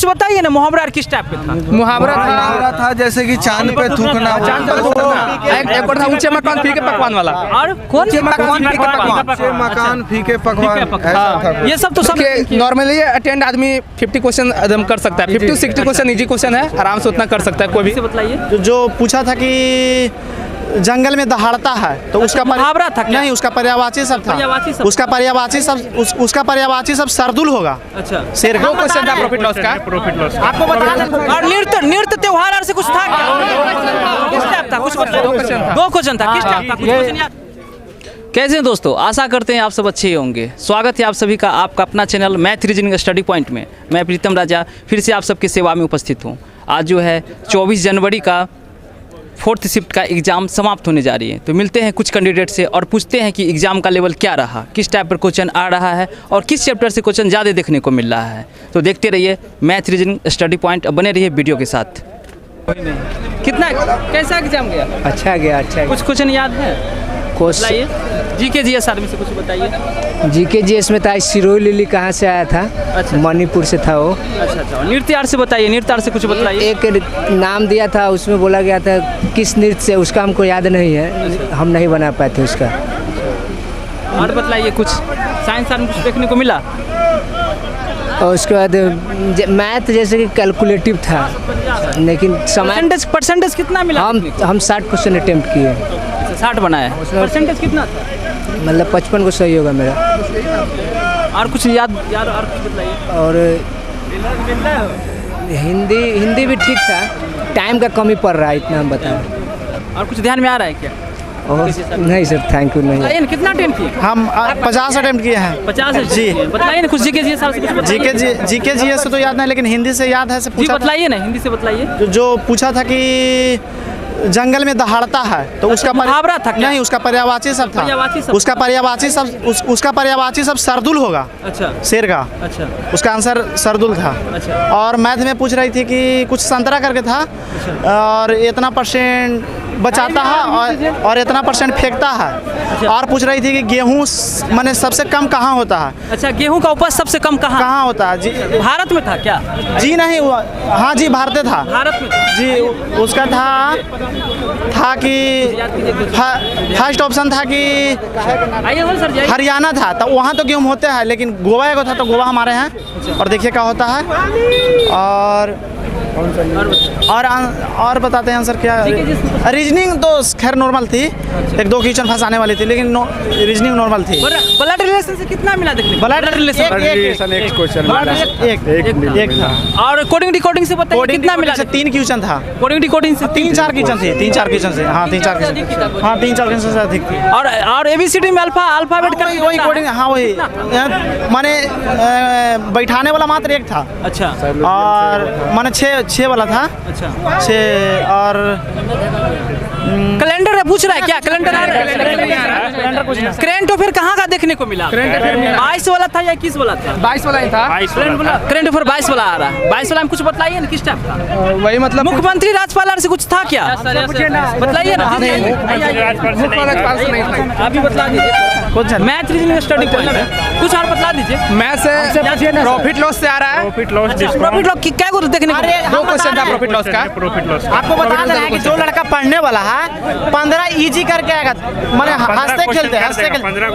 कुछ बताइए ना, मुहावरा किस टाइप का था? मुहावरा था जैसे कि चांद पे थूकना, एक और था ऊंचे मकान फीके पकवान वाला। और कौन सी मकान फीके पकवान, ऊंचे मकान फीके पकवान, ऐसा था। ये सब तो सब नॉर्मली अटेंड आदमी 50 क्वेश्चन एकदम कर सकता है। 50 60 क्वेश्चन इजी क्वेश्चन है, आराम से उतना कर सकता है कोई भी। बताइए। जो पूछा था कि जंगल में दहाड़ता है तो उसका मुहावरा था क्या? नहीं, उसका पर्यायवाची सब था। पर्यायवाची सब? उसका पर्यायवाची सब सरदुल होगा। अच्छा, शेर का क्वेश्चन था प्रॉफिट लॉस का। आपको बता दें। और नृत्य त्योहार से कुछ था क्या? किस टाइप था? कुछ दो क्वेश्चन था, किस टाइप था? कुछ क्वेश्चन याद? कैसे हैं दोस्तों, आशा करते हैं आप सब अच्छे होंगे। स्वागत है आप सभी का आपका अपना channel math reasoning study point में। मैं प्रीतम राजा फिर से आप सबकी सेवा में उपस्थित हूँ। आज जो है 24 जनवरी का 4th शिफ्ट का एग्ज़ाम समाप्त होने जा रही है, तो मिलते हैं कुछ कैंडिडेट से और पूछते हैं कि एग्ज़ाम का लेवल क्या रहा, किस टाइप पर क्वेश्चन आ रहा है और किस चैप्टर से क्वेश्चन ज़्यादा देखने को मिल रहा है। तो देखते रहिए मैथ रीजनिंग स्टडी पॉइंट, बने रहिए वीडियो के साथ। कितना कैसा एग्जाम गया? अच्छा गया, अच्छा। कुछ क्वेश्चन याद है? बताइए। जीके जीएस आदमी से कुछ बताइए। जीके जीएस में था सिरोही लिली कहाँ से आया था? अच्छा, मणिपुर से था वो। अच्छा। नृत्य आर से बताइए, नृत्य आर से कुछ बताइए। एक नाम दिया था, उसमें बोला गया था किस नृत्य से, उसका हमको याद नहीं है, हम नहीं बना पाए थे उसका। और बताइए कुछ साइंस आर में कुछ देखने को मिला? और उसके बाद मैथ जैसे कि कैलकुलेटिव था, लेकिन समय परसेंटेज कितना मिला? हम 60 क्वेश्चन अटेम्प्ट किए। 60 बनाया। परसेंटेज कितना था? मतलब 55 को सही होगा मेरा। और कुछ याद और कुछ बताइए। और हिंदी भी ठीक था, टाइम का कमी पड़ रहा है, इतना हम बताएं। और कुछ ध्यान में आ रहा है क्या? नहीं सर, थैंक यू। नहीं, कितना अटेम्प्ट किए? हम 50 अटेम्प्ट किए हैं। 50 जी। बताइए ना कुछ जीके जीएस से कुछ बताइए। जीके जीएस से तो याद नहीं, लेकिन हिंदी से याद है। से पूछा बताइए ना, हिंदी से बताइए। जो पूछा था कि जंगल में दहाड़ता है तो उसका मुहावरा था क्या? नहीं, उसका पर्यायवाची सब था। उसका पर्यायवाची सब सरदुल होगा। अच्छा, शेर का। अच्छा, उसका आंसर सरदुल था। अच्छा। और मैथ में पूछ रही थी कि कुछ संतरा करके था। अच्छा। और इतना परसेंट बचाता है और इतना परसेंट फेंकता है। अच्छा। और पूछ रही थी कि गेहूँ माने सबसे कम कहाँ होता है? अच्छा, गेहूँ का उपज सबसे कम कहाँ होता है? जी, भारत में था क्या? जी नहीं, हाँ जी, भारत में था। भारत में जी, उसका था कि फर्स्ट ऑप्शन था कि हरियाणा था, तो वहाँ तो गेहूँ होते हैं, लेकिन गोवा को था तो गोवा हमारे हैं। और देखिए क्या होता है। और बताते हैं आंसर क्या। रीजनिंग तो खैर नॉर्मल थी, एक दो क्वेश्चन फंसाने वाली थी, लेकिन रीजनिंग नॉर्मल थी। ब्लड रिलेशन से कितना मिला देखने? ब्लड रिलेशन एक क्वेश्चन एक था। और कोडिंग डिकोडिंग से बताइए कितना मिला? 3 क्वेश्चन था। कोडिंग डिकोडिंग से 3-4 क्वेश्चन थे। 3-4 क्वेश्चन से, हाँ 3-4 क्वेश्चन से अधिक थी। और एबीसीडी में अल्फाबेट का वही कोडिंग, हाँ वही, माने बैठाने वाला मात्र एक था। अच्छा। और माने 6 वाला था। अच्छा, 6। और कैलेंडर है, पूछ रहा है क्या? कैलेंडर आ रहा है? करेंट अफेयर कहाँ का देखने को मिला? 22 वाला था या 21 वाला था? 22 वाला ही था। करेंट अफेयर 22 वाला आ रहा है। 22 वाला में कुछ बताइए ना, किस टाइप का? वही मतलब मुख्यमंत्री राज्यपाल से कुछ था क्या? बताइए ना। अभी बता दीजिए। मैथ रीजनिंग स्टडी पॉइंट कुछ और बता दीजिए। मैथ से प्रॉफिट लॉस से आ रहा है। प्रॉफिट लॉस क्या को देखने को? 2 क्वेश्चन था प्रॉफिट लॉस का। आपको बता देना है कि जो लड़का पढ़ने वाला है 15 इजी करके आएगा, माने हंसते खेलते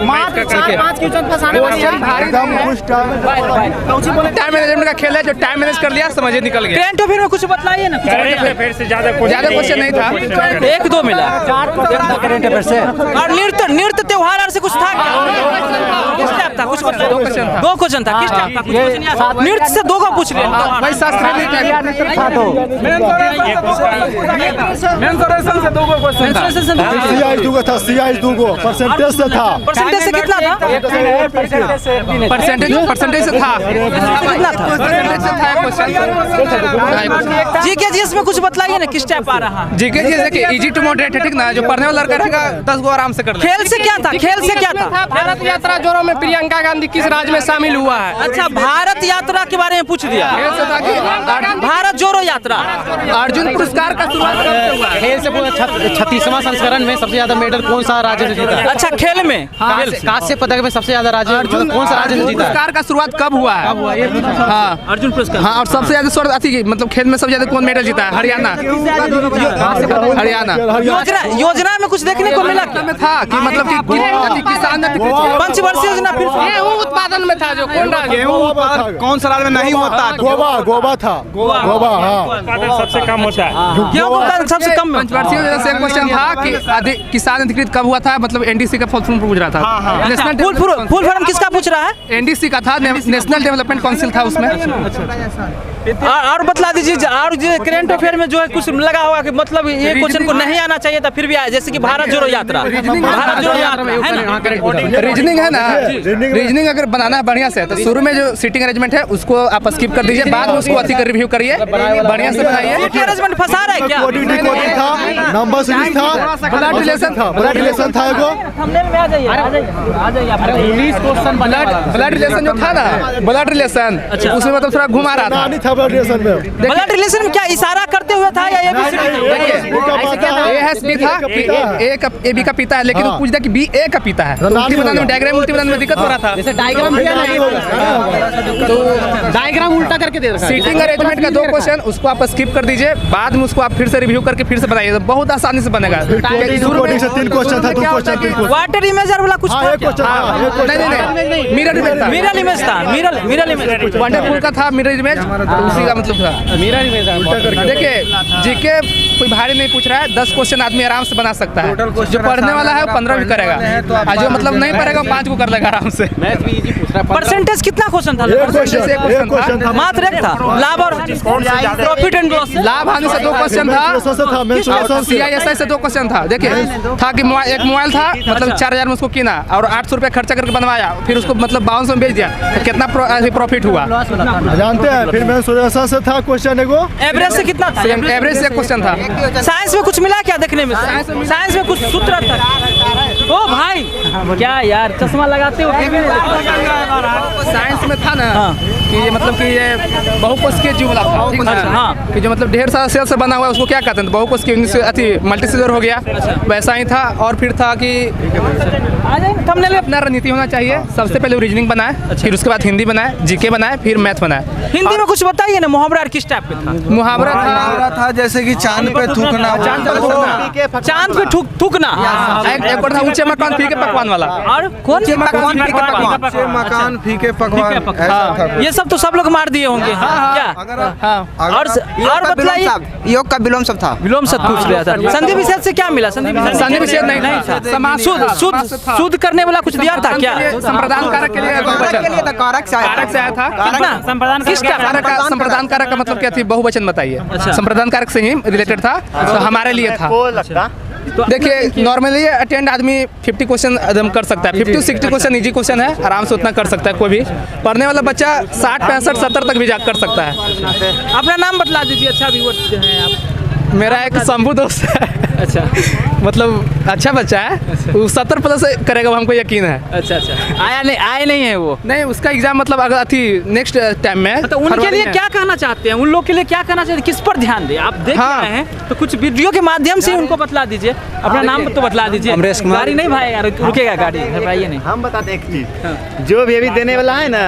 मात्र 4-5 क्वेश्चन फंसाने वाली है। टाइम मैनेजमेंट का खेल है, जो टाइम मैनेज कर लिया समझे निकल गया। करेंट अफेयर में कुछ बताइए ना। फिर से ज्यादा क्वेश्चन नहीं था, 1-2 मिला। करेंट अफेयर से। और नृत्य त्योहार से कुछ था क्या? किस टाइप था? कुछ 2 क्वेश्चन था, किस टाइप था? कुछ क्वेश्चन याद? नृत्य से 2 का पूछ रहे हैं। भाई शास्त्र में था तो मेंसुरेशन से 2 क्वेश्चन था। सीआई 2 था, सीआई 2 परसेंटेज से था। परसेंटेज से कितना था? परसेंटेज से था। कितना था? परसेंटेज से था क्वेश्चन। जीके जीएस में कुछ बताइए ना, किस टाइप आ रहा है? जीके जीएस के इजी टू मॉडरेट है, ठीक ना? जो पढ़ने वाला लड़का रहेगा 10 गो आराम से कर लेगा। खेल से क्या था? भारत यात्रा जोरों में प्रियंका गांधी किस राज्य में शामिल हुआ है? अच्छा, भारत यात्रा के बारे में पूछ दिया। भारत जोड़ो यात्रा यात्रा। अर्जुन पुरस्कार का शुरुआत कब से हुआ है? खेल से 36वां संस्करण में सबसे ज्यादा मेडल कौन सा राज्य ने जीता? अच्छा खेल में कांस्य पदक में सबसे ज्यादा राज्य कौन सा राज्य ने जीता? पुरस्कार का शुरुआत कब हुआ है? हाँ अर्जुन पुरस्कार। हाँ, और सबसे ज्यादा स्वर्ण अथी मतलब खेल में सबसे ज्यादा कौन मेडल जीता है? हरियाणा। हरियाणा योजना में कुछ देखने को मिला क्या? में था कि मतलब कि किसान ने पंचवर्षीय योजना फिर से? गेहूं उत्पादन में था जो कौन कौन सा राज्य में नहीं होता? गोवा था गोवा हाँ सबसे कम होता है। गेहूं का उत्पादन सबसे कम में। पंचवर्षीय योजना से एक क्वेश्चन था कि किसान अधिकृत कब हुआ था? मतलब एनडीसी का फुल फॉर्म पूछ रहा था। नेशनल फुल फॉर्म किसका पूछ रहा है? एनडीसी का था, नेशनल डेवलपमेंट काउंसिल था उसमें। और बतला दीजिए, और जो करंट अफेयर में जो है कुछ लगा होगा कि मतलब ये क्वेश्चन को नहीं आना चाहिए था फिर भी आया, जैसे कि भारत जोड़ो यात्रा। भारत जोड़ो यात्रा है ना? रीजनिंग है ना, रीजनिंग अगर बनाना है बढ़िया से तो शुरू में जो सीटिंग अरेंजमेंट है उसको आप स्किप कर दीजिए, बाद में उसको अच्छी कर रिव्यू करिए, बढ़िया से बनाइए। अरेंजमेंट फंसा रहा है क्या? कोडिंग था, नंबर सीरीज था, ब्लड रिलेशन था एगो। थंबनेल में आ जाइए, आ जाइए आप। 19 क्वेश्चन ब्लड रिलेशन जो था ना, ब्लड रिलेशन उसमें मतलब थोड़ा घुमा रहा था। नहीं था ब्लड रिलेशन में। ब्लड रिलेशन में क्या इशारा करते हुए था या ए हैस बी था कि ए बी का पिता है, लेकिन वो पूछता कि बी ए का पिता है। उल्टी बनाने में, डायग्राम उल्टी बनाने में दिक्कत हो रहा था। जैसे डायग्राम किया ना, तो डायग्राम उल्टा करके दे रखा है। सीटिंग अरेंजमेंट का 2 क्वेश्चन उसको आप स्किप कर दीजिए, बाद में उसको आप फिर से रिव्यू करके फिर से बनाइए, तो बहुत आसानी से बनेगा। कोडिंग से 3 क्वेश्चन था, 2 क्वेश्चन 3 क्वेश्चन। वाटर इमेजर वाला कुछ था एक क्या? क्वेश्चन नहीं, मिरर इमेज था। मिरर इमेज था, मिरर इमेज। वंडरफुल का था मिरर इमेज, उसी का मतलब था। मेरा नहीं मेरा देखिए जीके कोई भारी नहीं पूछ रहा है, 10 क्वेश्चन आदमी आराम से बना सकता है। जो पढ़ने वाला है 15 भी करेगा, और जो मतलब नहीं पढ़ेगा 5 को कर लेगा आराम से। मैथ भी इजी पूछ रहा है। परसेंटेज कितना क्वेश्चन था? एक क्वेश्चन था, मात्र एक था। लाभ और प्रॉफिट एंड लॉस, लाभ हानि से 2 क्वेश्चन था, CISI से 2 क्वेश्चन था। देखिए था कि एक मोबाइल था, मतलब 4000 में उसको किना और 800 रुपये खर्चा करके बनवाया, फिर उसको मतलब 5200 में बेच दिया, तो कितना प्रॉफिट हुआ जानते हैं? फिर मैं से था क्वेश्चन एगो। एवरेज से कितना था? एवरेज से क्वेश्चन था। साइंस में कुछ मिला क्या देखने में? साइंस में कुछ सूत्र था? ओ भाई क्या यार चश्मा लगाते हो? साइंस में था ना कि ये मतलब कि ये बहुकोषीय जीव वाला था, ठीक है ना? हाँ। कि जो मतलब ढेर सारा सेल से बना हुआ है उसको क्या कहते हैं? बहुकोषीय अति मल्टीसेलुलर हो गया, वैसा ही था। और फिर था कि थंबनेल में अपना रणनीति होना चाहिए। सबसे पहले रीजनिंग बनाए, फिर उसके बाद हिंदी बनाए, जीके बनाए, फिर मैथ बनाए। हिंदी में कुछ बताइए ना, मुहावरा किस टाइप का था? मुहावरा था जैसे कि चांद पे थूकना, चांद पे थूकना। एक और था ऊंचे मकान फीके पकवान वाला। और कौन सी मकान? मकान फीके पकवान, ऐसा था। ये सब तो सब लोग मार दिए होंगे क्या? और बताइए, योग का विलोम सब था। विलोम सत पूछ रहा था। संधि विच्छेद से क्या मिला? संधि विच्छेद नहीं था। शुद्ध करने वाला कुछ दिया था क्या? संप्रदान कारक के लिए कारक से आया था। कितना? किस संप्रदान कारक का मतलब क्या थी? बहुवचन बताइए। संप्रदान कारक से ही रिलेटेड था, तो हमारे लिए था। देखिए नॉर्मली अटेंड आदमी 50 क्वेश्चन एकदम कर सकता है। 50-60 क्वेश्चन इजी क्वेश्चन है, आराम से उतना कर सकता है कोई भी। पढ़ने वाला बच्चा 60, 65, 70 तक भी जा कर सकता है। अपना नाम बतला दीजिए। अच्छा व्यूअर्स जो हैं आप। मेरा एक शंभू दोस्त है। अच्छा मतलब अच्छा बच्चा है, वो 70 प्लस करेगा, वो हमको यकीन है। अच्छा आए नहीं है वो? नहीं, उसका एग्जाम मतलब अगर अथी नेक्स्ट टाइम में। तो उनके लिए क्या कहना चाहते हैं? उन लोग के लिए क्या कहना चाहते हैं? किस पर ध्यान दें? आप देख रहे हैं तो कुछ वीडियो के माध्यम से उनको बतला दीजिए। अपना नाम तो बतला दीजिए। अमरेश कुमार। गाड़ी नहीं भाई यार, रुकेगा गाड़ी, घबराइए नहीं। हम बताते एक चीज, जो भी अभी देने वाला है ना,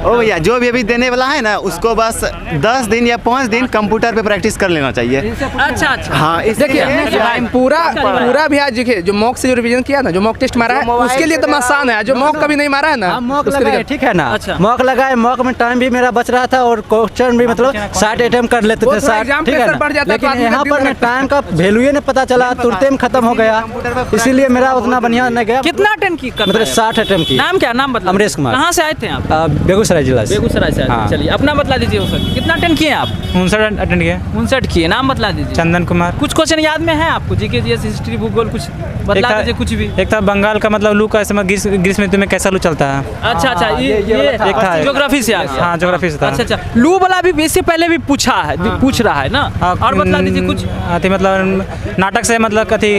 ओ भैया, जो भी अभी देने वाला है ना, उसको बस 10 दिन या 5 दिन कंप्यूटर पे प्रैक्टिस कर लेना चाहिए। अच्छा हाँ, देखिए पूरा भी आज देखिए, जो मॉक से जो रिवीजन किया ना, जो मॉक टेस्ट मारा है उसके लिए तो आसान है। जो मॉक कभी नहीं मारा है ना, मॉक लगाए, ठीक है ना? मॉक लगाए, मॉक में टाइम भी मेरा बच रहा था और क्वेश्चन भी मतलब 60 अटेम्प्ट कर लेते थे, 60, ठीक है ना? लेकिन यहाँ पर टाइम का वैल्यू ही नहीं पता चला, तुरंत में खत्म हो गया, इसीलिए मेरा उतना बढ़िया नहीं गया। कितना अटेम्प्ट की? मतलब 60 अटेम्प्ट की। नाम क्या? नाम बता। अमरेश कुमार। कहाँ से आए थे आप? बेगूसराय जिला से। बेगूसराय से। चलिए अपना बतला दीजिए। हो सर कितना अटेम्प्ट किए आप? 59 अटेंड किए। 59 किए। नाम बतला दीजिए। चंदन कुमार। कुछ क्वेश्चन याद में है आपको? जीके, जीएस, हिस्ट्री, भूगोल कुछ बतला दीजिए कुछ भी। एक था बंगाल का मतलब लू का समय ग्रीष्म ऋतु में कैसा लू चलता है। अच्छा ये एक था ज्योग्राफी से आ गया। हाँ, ज्योग्राफी से था। अच्छा लू वाला भी इससे पहले भी पूछा है, पूछ रहा है ना? और बतला दीजिए कुछ। मतलब नाटक से मतलब कथी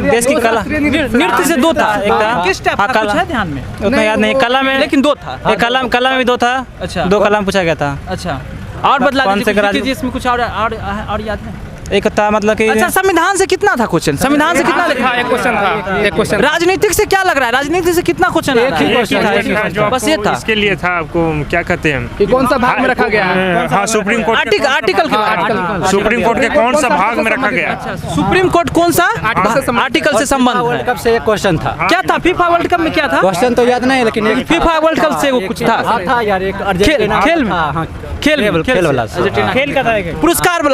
देश की कला, नृत्य से 2 था। एक था किस टाइप का कुछ है ध्यान में? उतना याद नहीं। कला में लेकिन 2 था। एक कला में भी 2 था। अच्छा 2 कला में पूछा गया था। अच्छा और बदला कौन से दीजिए इसमें कुछ और याद है? एक था मतलब कि अच्छा, संविधान से कितना था क्वेश्चन? संविधान से कितना लिखा? एक क्वेश्चन था, एक क्वेश्चन। राजनीतिक से क्या लग रहा है? राजनीति से कितना क्वेश्चन? एक ही क्वेश्चन था, बस ये था। इसके लिए था आपको क्या कहते हैं कि कौन सा भाग में रखा गया है? हाँ, सुप्रीम कोर्ट आर्टिकल के सुप्रीम कोर्ट के कौन सा भाग में रखा गया? सुप्रीम कोर्ट कौन सा आर्टिकल से संबंध वर्ल्ड है? कप से एक क्वेश्चन था। क्या था फीफा वर्ल्ड कप में? क्या था क्वेश्चन तो याद नहीं, लेकिन एक फीफा वर्ल्ड कप से वो कुछ था। था यार, एक अर्जेंटीना खेल में खेल वाला खेल का था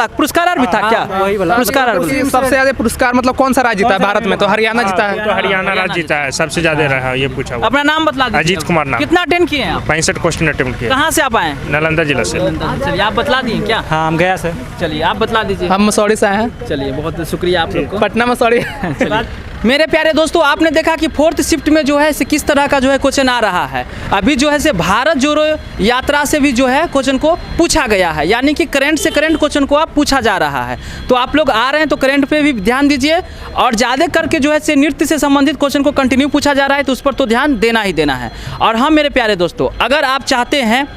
पुरस्कार भी था क्या? वही वाला पुरस्कार सबसे ज्यादा पुरस्कार मतलब कौन सा राज्य जीता है भारत में? तो हरियाणा जीता है। तो हरियाणा राज्य जीता है, सबसे ज्यादा रहा ये पूछा हुआ। अपना नाम बतला दीजिए। अजीत कुमार नाम। कितना अटेंड किए हैं आप? 65 क्वेश्चन अटेम्प्ट किया। कहाँ से आप आए? नालंदा जिला से। चलिए आप बतला दिए क्या? हाँ, हम गया से। चलिए आप बतला दीजिए। हम मसौड़ी से आए हैं। चलिए बहुत शुक्रिया आप लोग को। पटना मसौड़ी। मेरे प्यारे दोस्तों, आपने देखा कि 4th शिफ्ट में जो है किस तरह का जो है क्वेश्चन आ रहा है। अभी जो है भारत जोड़ो यात्रा से भी जो है क्वेश्चन को पूछा गया है, यानी कि करंट से करंट क्वेश्चन को आप पूछा जा रहा है। तो आप लोग आ रहे हैं तो करंट पे भी ध्यान दीजिए, और ज़्यादा करके जो है नृत्य से संबंधित क्वेश्चन को कंटिन्यू पूछा जा रहा है तो उस पर तो ध्यान देना ही देना है। और हाँ मेरे प्यारे दोस्तों, अगर आप चाहते हैं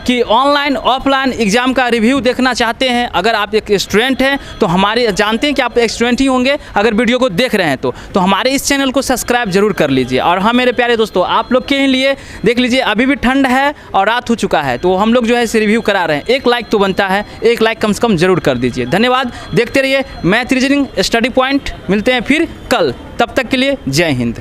कि ऑनलाइन ऑफलाइन एग्ज़ाम का रिव्यू देखना चाहते हैं, अगर आप एक स्टूडेंट हैं तो हमारे जानते हैं कि आप एक स्टूडेंट ही होंगे अगर वीडियो को देख रहे हैं तो हमारे इस चैनल को सब्सक्राइब जरूर कर लीजिए। और हाँ मेरे प्यारे दोस्तों, आप लोग के लिए देख लीजिए, अभी भी ठंड है और रात हो चुका है, तो हम लोग जो है इसे रिव्यू करा रहे हैं। एक लाइक तो बनता है, एक लाइक कम से कम जरूर कर दीजिए। धन्यवाद, देखते रहिए मैथ रीजनिंग स्टडी पॉइंट। मिलते हैं फिर कल, तब तक के लिए जय हिंद।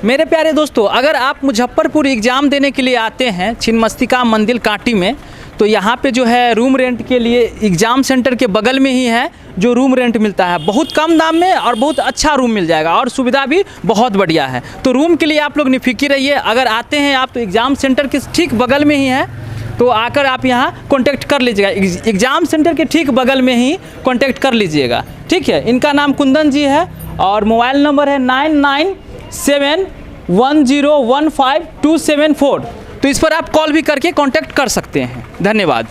मेरे प्यारे दोस्तों, अगर आप मुजफ्फरपुर एग्ज़ाम देने के लिए आते हैं छिन्नमस्तिका मंदिर कांटी में, तो यहाँ पे जो है रूम रेंट के लिए एग्ज़ाम सेंटर के बगल में ही है जो रूम रेंट मिलता है, बहुत कम दाम में और बहुत अच्छा रूम मिल जाएगा और सुविधा भी बहुत बढ़िया है। तो रूम के लिए आप लोग निफिक्र रहिए। अगर आते हैं आप तो एग्ज़ाम सेंटर के ठीक बगल में ही है, तो आकर आप यहाँ कांटेक्ट कर लीजिएगा। एग्ज़ाम सेंटर के ठीक बगल में ही कांटेक्ट कर लीजिएगा, ठीक है। इनका नाम कुंदन जी है और मोबाइल नंबर है 9971015274। तो इस पर आप कॉल भी करके कांटेक्ट कर सकते हैं। धन्यवाद।